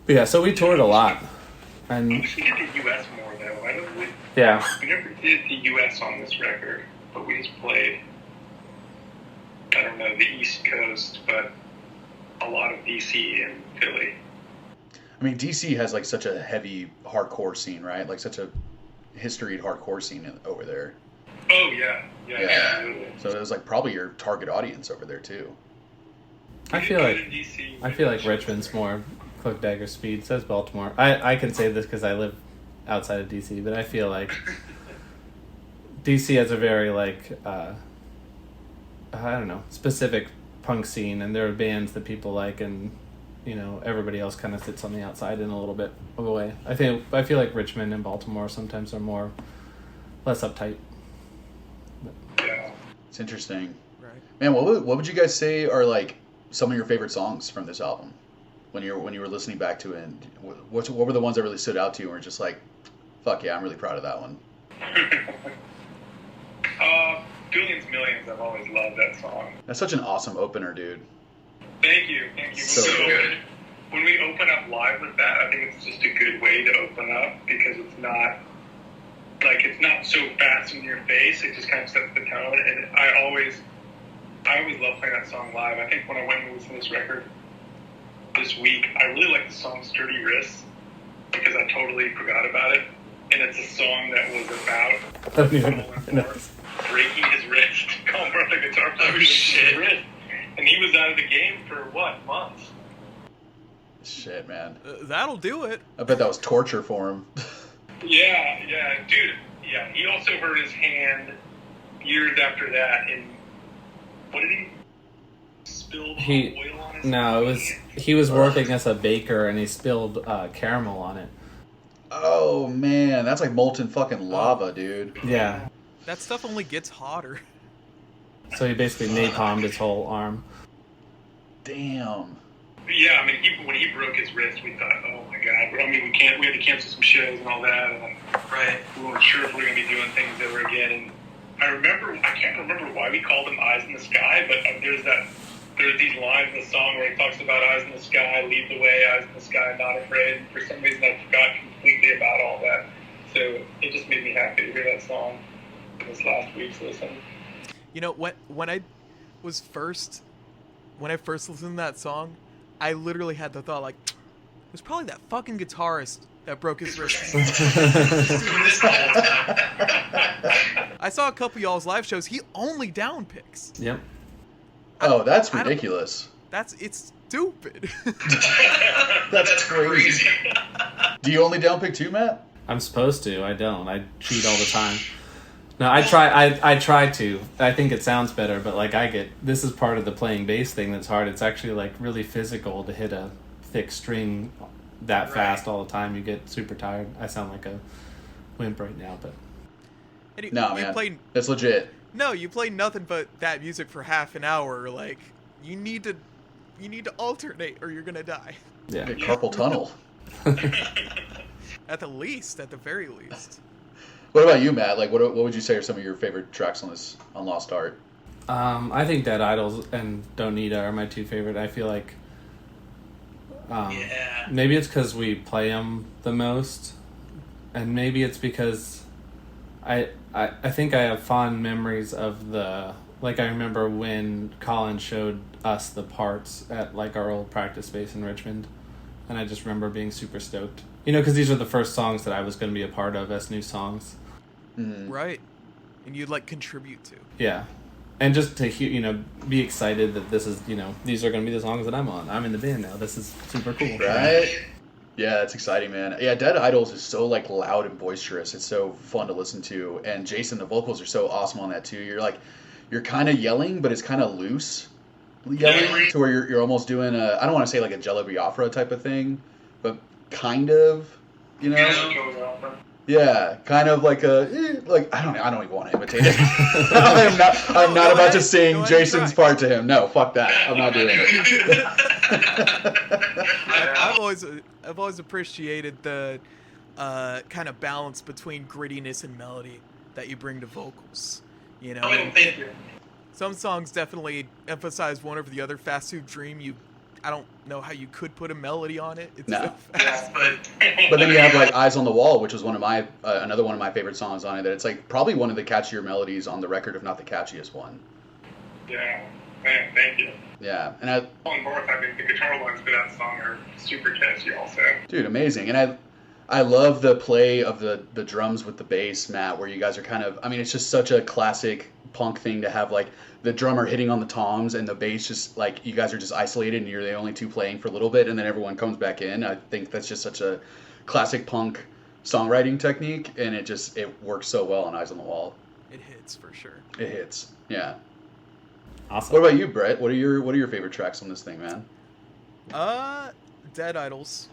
But yeah, so we toured a lot. And I wish we did the US more though. Yeah. We never did the US on this record, but we just played, I don't know, the East Coast, but a lot of DC and Philly. DC has like such a heavy hardcore scene, right? Like such a historied hardcore scene over there. Oh yeah. Absolutely. So it was like probably your target audience over there too. I feel like Richmond's more Cloak, Dagger, Speed. Says Baltimore. I can say this because I live outside of DC, but I feel like DC has a very I don't know, specific punk scene, and there are bands that people like, and everybody else kind of sits on the outside in a little bit of a way. I feel like Richmond and Baltimore sometimes are less uptight. Yeah. It's interesting. Right. Man, what would you guys say are like some of your favorite songs from this album? When you were listening back to it, and what were the ones that really stood out to you and were just like, fuck yeah, I'm really proud of that one? Billions, Millions, I've always loved that song. That's such an awesome opener, dude. Thank you. So good. When we open up live with that, I think it's just a good way to open up because it's not so fast in your face. It just kind of sets the tone, and I always love playing that song live. I think when I went and listened to this record this week. I really like the song Sturdy Wrists because I totally forgot about it. And it's a song that was about breaking his wrist. Colin Firth, the guitar player, breaking his wrist. And he was out of the game for, what, months? Shit, man. That'll do it. I bet that was torture for him. Yeah, dude. Yeah, he also hurt his hand years after that. And what did he spill oil on his hand? He was working as a baker and he spilled caramel on it. Oh, man. That's like molten fucking lava, dude. Yeah. That stuff only gets hotter. So he basically napalmed his whole arm. Damn. Yeah, I mean, when he broke his wrist, we thought, oh my god. I mean, we had to cancel some shows and all that, and we weren't sure if we were going to be doing things ever again. And I can't remember why we called them Eyes in the Sky, but there's these lines in the song where he talks about eyes in the sky, lead the way, eyes in the sky, not afraid. And for some reason, I forgot completely about all that. So it just made me happy to hear that song in this last week's listen. You know, when I first listened to that song, I literally had the thought, like, it was probably that fucking guitarist that broke his wrist. I saw a couple of y'all's live shows. He only down picks. Yep. Oh, that's ridiculous. It's stupid. That's crazy. Do you only down pick too, Matt? I'm supposed to. I don't. I cheat all the time. No, I try to. I think it sounds better, but like this is part of the playing bass thing that's hard. It's actually like really physical to hit a thick string that fast all the time. You get super tired. I sound like a wimp right now, but no, man, that's legit. No, you play nothing but that music for half an hour. Like, you need to alternate or you're gonna die. Yeah. Carpal tunnel. At the very least. What about you, Matt? Like, what would you say are some of your favorite tracks on Lost Art? I think Dead Idols and Don't Need are my two favorite. I feel like maybe it's because we play them the most, and maybe it's because I think I have fond memories of I remember when Colin showed us the parts at like our old practice space in Richmond, and I just remember being super stoked. You know, because these are the first songs that I was going to be a part of as new songs. Mm. Right. And you'd like contribute to. Yeah. And just to hear, be excited that this is, these are going to be the songs that I'm on. I'm in the band now. This is super cool. Right? Yeah, it's exciting, man. Yeah, Dead Idols is so like loud and boisterous. It's so fun to listen to. And Jason, the vocals are so awesome on that too. You're kind of yelling, but it's kind of loose yelling to where you're almost doing I don't want to say like a Jello Biafra type of thing, but kind of, Yeah, kind of like I don't even want to imitate it. I'm not about to sing Jason's part to him. No, fuck that. I'm not doing it. I've always appreciated the kind of balance between grittiness and melody that you bring to vocals. You know, Thank you. Some songs definitely emphasize one over the other. Fast Food Dream, I don't know how you could put a melody on it. It's no. so fast. But then you have like Eyes on the Wall, which was one of my another one of my favorite songs on it. That it's like probably one of the catchier melodies on the record, if not the catchiest one. Yeah, man, thank you. Yeah, and On both, I think the guitar lines for that song are super catchy, also. Dude, amazing, and I love the play of the drums with the bass, Matt, where you guys are kind of. I mean, it's just such a classic punk thing to have like the drummer hitting on the toms and the bass just like you guys are just isolated and you're the only two playing for a little bit and then everyone comes back in. I think that's just such a classic punk songwriting technique, and it works so well on Eyes on the Wall. It hits for sure. It hits. Yeah. Awesome. What about you, Brett? What are your favorite tracks on this thing, man? Dead Idols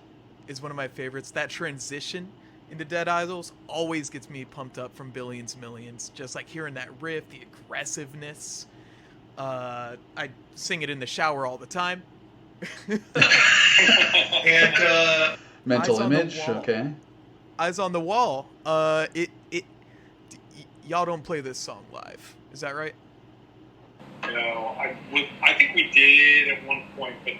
is one of my favorites. That transition into Dead Idols always gets me pumped up from Billions Millions. Just like hearing that riff, the aggressiveness. I sing it in the shower all the time. And Mental Image, okay. Eyes on the Wall. Y'all don't play this song live. Is that right? No, I think we did at one point, but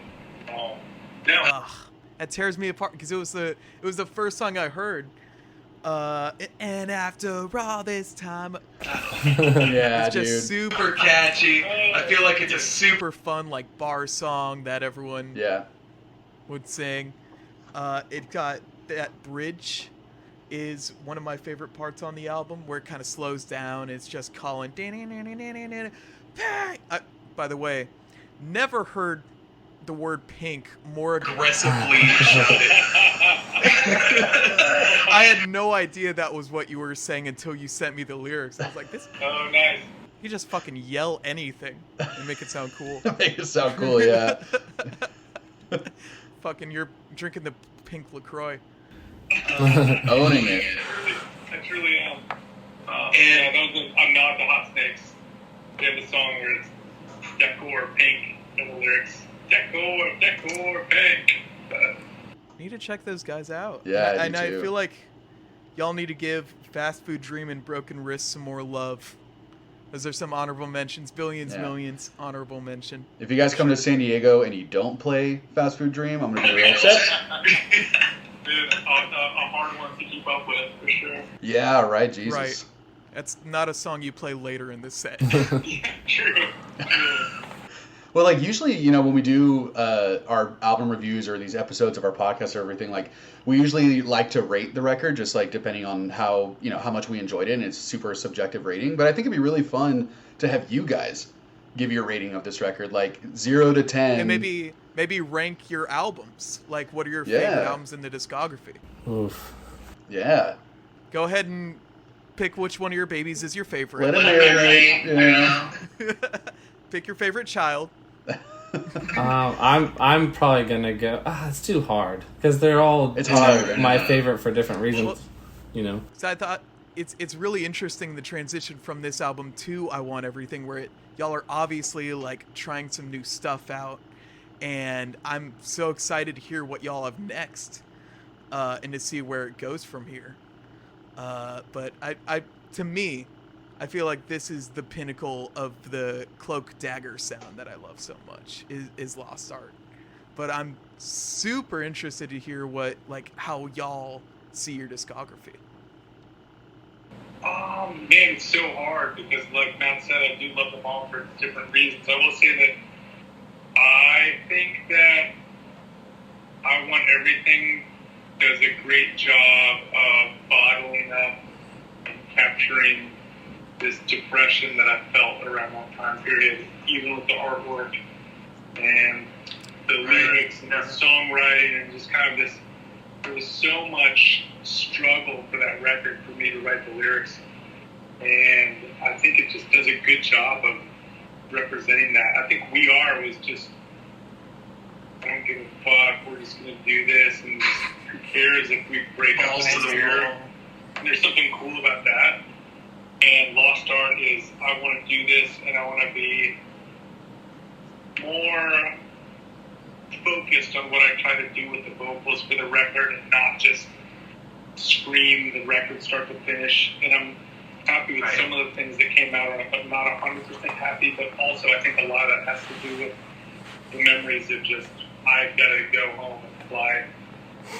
no. Ugh, that tears me apart because it was the first song I heard. And after all this time, yeah, it's just dude. super catchy. I feel like it's a super fun like bar song that everyone would sing. It got that bridge is one of my favorite parts on the album, where it kind of slows down. It's just calling. By the way, never heard the word pink more aggressively shouted. I had no idea that was what you were saying until you sent me the lyrics. I was like, this. Oh, nice. You just fucking yell anything and make it sound cool. Make it sound cool, yeah. Fucking, you're drinking the pink LaCroix. Owning it. I truly am. Yeah, that was a nod to Hot Snakes. They have a song where it's decor pink, and the lyrics, decor pink. Need to check those guys out. Yeah, and I do too. I feel like y'all need to give Fast Food Dream and Broken Wrist some more love. Those are some honorable mentions. Billions, Millions, honorable mention. If you guys come to San Diego and you don't play Fast Food Dream, I'm going to be real upset. Dude, a hard one to keep up with, for sure. Yeah, right, Jesus. Right. That's not a song you play later in this set. Yeah, true. Well, like, usually, you know, when we do our album reviews or these episodes of our podcast or everything, like, we usually like to rate the record, just, like, depending on how, you know, how much we enjoyed it, and it's a super subjective rating. But I think it'd be really fun to have you guys give your rating of this record, like, 0 to 10. And maybe rank your albums. Like, what are your favorite albums in the discography? Oof. Yeah. Go ahead and pick which one of your babies is your favorite. Let it marinate. Yeah. Pick your favorite child. I'm probably gonna go. It's too hard because they're all my favorite for different reasons. Well, you know. So I thought it's really interesting the transition from this album to I Want Everything, where y'all are obviously like trying some new stuff out, and I'm so excited to hear what y'all have next, and to see where it goes from here. But to me, I feel like this is the pinnacle of the Cloak Dagger sound that I love so much is Lost Art. But I'm super interested to hear how y'all see your discography. Oh man, it's so hard because, like Matt said, I do love them all for different reasons. I will say that I think that I Want Everything does a great job of bottling up and capturing this depression that I felt around that time period, even with the artwork and the lyrics and the songwriting and just kind of this. There was so much struggle for that record for me to write the lyrics, and I think it just does a good job of representing that. I think We Are was just, I don't give a fuck, we're just going to do this, and just, who cares if we break up in here. And there's something cool about that. And Lost Art is, I want to do this, and I want to be more focused on what I try to do with the vocals for the record and not just scream the record start to finish. And I'm happy with some of the things that came out, but not 100% happy. But also I think a lot of that has to do with the memories of just, I've got to go home and fly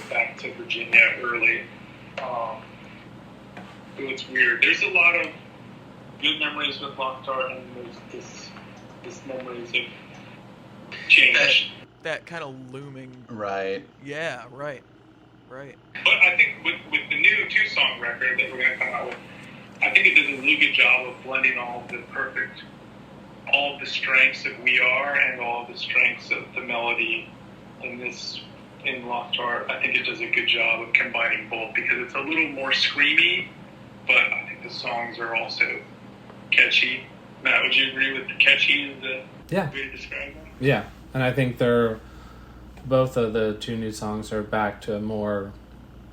back to Virginia early. So it's weird. There's a lot of good memories with Lost Art, and there's this memories of change. That kind of looming. Right. Yeah, right. Right. But I think with the new 2-song record that we're going to come out with, I think it does a really good job of blending all of the strengths of We Are and all of the strengths of the melody in Lost Art. I think it does a good job of combining both because it's a little more screamy, but I think the songs are also catchy. Matt, would you agree with the catchy is the way to describe them? Yeah. And I think both of the 2 new songs are back to more,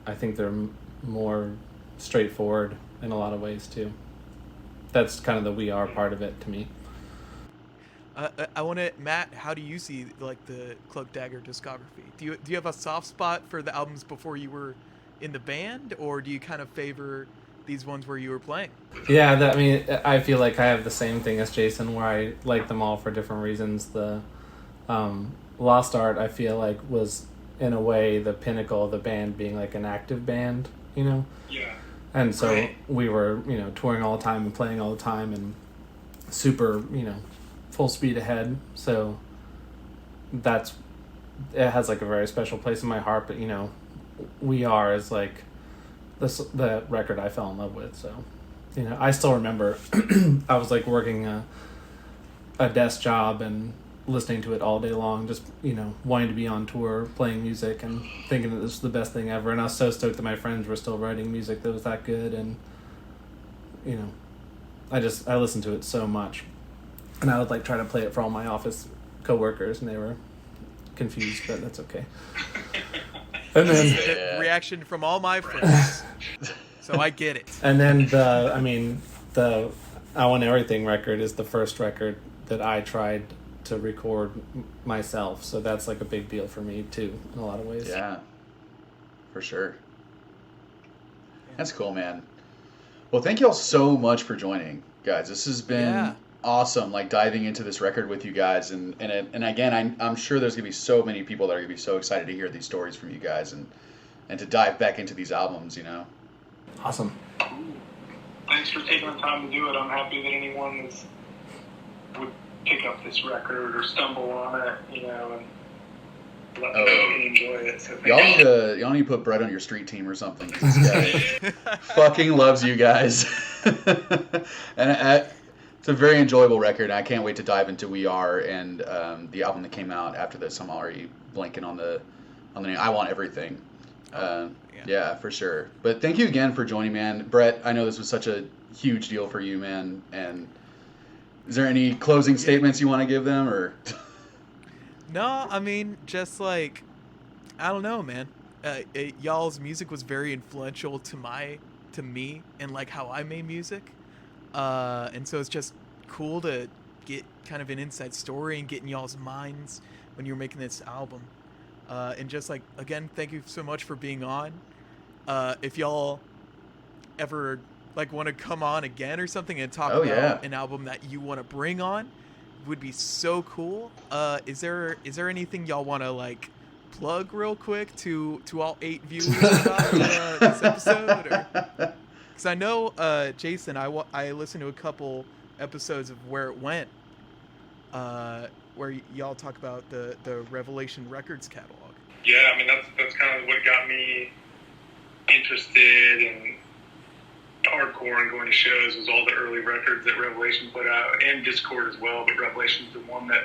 I think they're more straightforward in a lot of ways too. That's kind of the We Are part of it to me. I want to, Matt, how do you see like the Cloak Dagger discography? Do you have a soft spot for the albums before you were in the band, or do you kind of favor these ones where you were playing? Yeah, I feel like I have the same thing as Jason, where I like them all for different reasons. The Lost Art, I feel like, was in a way the pinnacle of the band being like an active band, you know? Yeah. And so we were, you know, touring all the time and playing all the time and super, you know, full speed ahead. So that's it has like a very special place in my heart. But We Are is like the record I fell in love with. So I still remember I was like working a desk job and listening to it all day long, just wanting to be on tour, playing music, and thinking that this was the best thing ever. And I was so stoked that my friends were still writing music that was that good. And I listened to it so much, and I would like try to play it for all my office coworkers, and they were confused, but that's okay. And then the reaction from all my friends, so I get it. And then the I Want Everything record is the first record that I tried to record myself, so that's like a big deal for me too in a lot of ways. Yeah, for sure. That's cool, man. Well, thank you all so much for joining, guys. This has been awesome, like diving into this record with you guys, and again, I'm sure there's gonna be so many people that are gonna be so excited to hear these stories from you guys and to dive back into these albums. Awesome. Thanks for taking the time to do it. I'm happy that anyone would pick up this record or stumble on it, and let me know and enjoy it. So y'all need to put Brett on your street team or something. 'Cause this guy fucking loves you guys. And it's a very enjoyable record. And I can't wait to dive into We Are and the album that came out after this. I'm already blanking on the name. I Want Everything. Yeah, for sure. But thank you again for joining, man. Brett, I know this was such a huge deal for you, man. And is there any closing statements you want to give them, or? No, I mean, just like, I don't know, man. Y'all's music was very influential to me and like how I made music. And so it's just cool to get kind of an inside story and get in y'all's minds when you're making this album. And just like, again, thank you so much for being on. If y'all ever like want to come on again or something and talk about an album that you want to bring on, would be so cool. Is there anything y'all want to like plug real quick to all 8 viewers about this episode? Because I know Jason, I listened to a couple episodes of Where It Went, where y'all talk about the Revelation Records catalog. Yeah, I mean that's kind of what got me interested in hardcore and going to shows was all the early records that Revelation put out, and Discord as well, but Revelation's the one that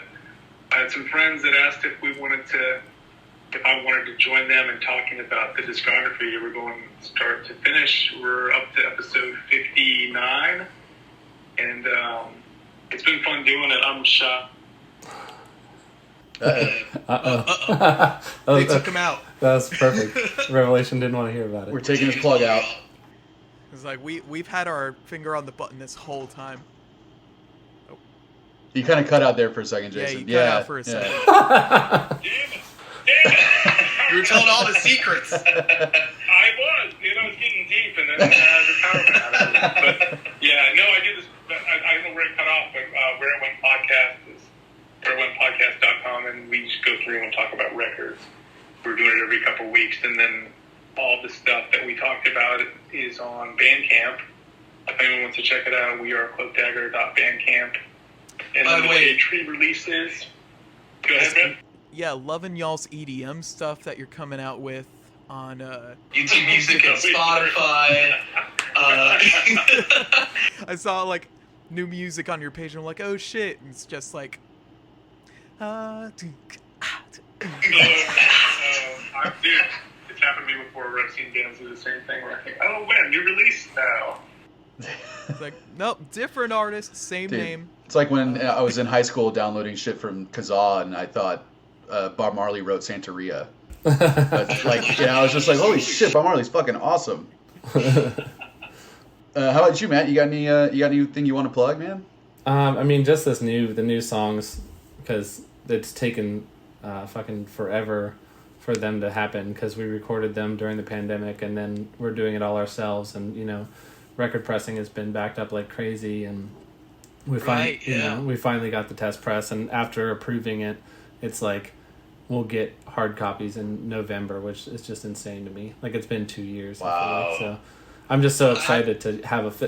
I had some friends that asked if I wanted to join them in talking about the discography. We're going start to finish. We're up to episode 59, and it's been fun doing it. I'm shocked. They took him out. That was perfect. Revelation didn't want to hear about it. We're taking his plug out. It's like we've had our finger on the button this whole time. Oh. You kind of cut out there for a second, Jason. Yeah, you cut out for a second. Damn it! You were told all the secrets. I was. I was getting deep, and then the power went out. But yeah, no, I did this. I don't know where it cut off, but Where It Went podcast is wherewentpodcast.com, and we just go through and talk about records. We're doing it every couple of weeks, and then all the stuff that we talked about is on Bandcamp. If anyone wants to check it out, we are cloakdagger.bandcamp. And By then the the way, tree releases. Go ahead, man. Yeah, loving y'all's EDM stuff that you're coming out with on YouTube Music and Spotify. I saw like new music on your page and I'm like, oh shit, and it's just like Dude, it's happened to me before where I've seen bands do the same thing where I think, oh man, new release now. It's like, nope, different artist, same Dude, name. It's like when I was in high school downloading shit from Kazaa and I thought Bob Marley wrote Santeria. But I was just like, holy shit, Bob Marley's fucking awesome. How about you, Matt? You got anything you want to plug, man? I mean, just the new songs, because it's taken fucking forever for them to happen, because we recorded them during the pandemic and then we're doing it all ourselves, and record pressing has been backed up like crazy, and we finally got the test press, and after approving it, it's like we'll get hard copies in November, which is just insane to me. Like, it's been 2 years. Wow. I feel like, so I'm just so excited to have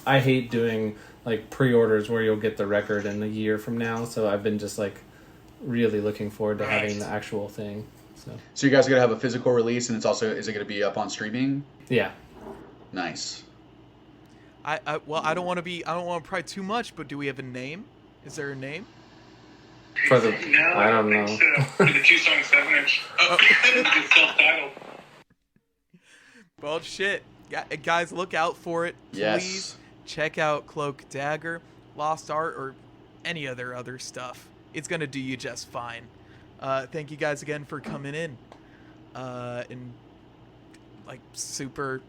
I hate doing like pre-orders where you'll get the record in a year from now, so I've been just like really looking forward to having Nice. the actual thing. So you guys are gonna have a physical release, and is it gonna be up on streaming? Yeah. Nice. Well, I don't want to pry too much, but do we have a name? Is there a name? For the No, I don't know. think so. For the 2-song 7-inch. It's self-titled. Well, shit. Guys, look out for it. Yes. Please check out Cloak, Dagger, Lost Art, or any other stuff. It's going to do you just fine. Thank you guys again for coming in. And, like, super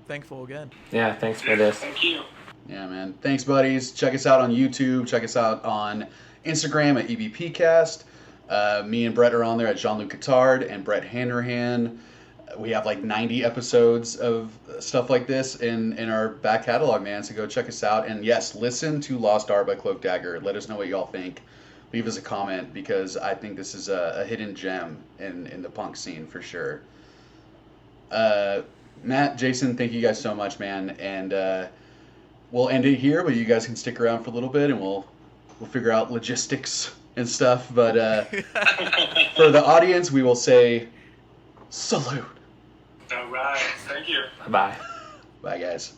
thankful again. Yeah, thanks for this. Thank you. Yeah, man. Thanks, buddies. Check us out on YouTube. Check us out on Instagram at EBPcast. Me and Brett are on there at Jean-Luc Guitard and Brett Hanrahan. We have like 90 episodes of stuff like this in our back catalog, man. So go check us out. And yes, listen to Lost Art by Cloak Dagger. Let us know what y'all think. Leave us a comment, because I think this is a hidden gem in the punk scene for sure. Matt, Jason, thank you guys so much, man. And we'll end it here, but you guys can stick around for a little bit, and we'll figure out logistics and stuff. But for the audience, we will say salute. All right. Thank you. Bye. Bye, guys.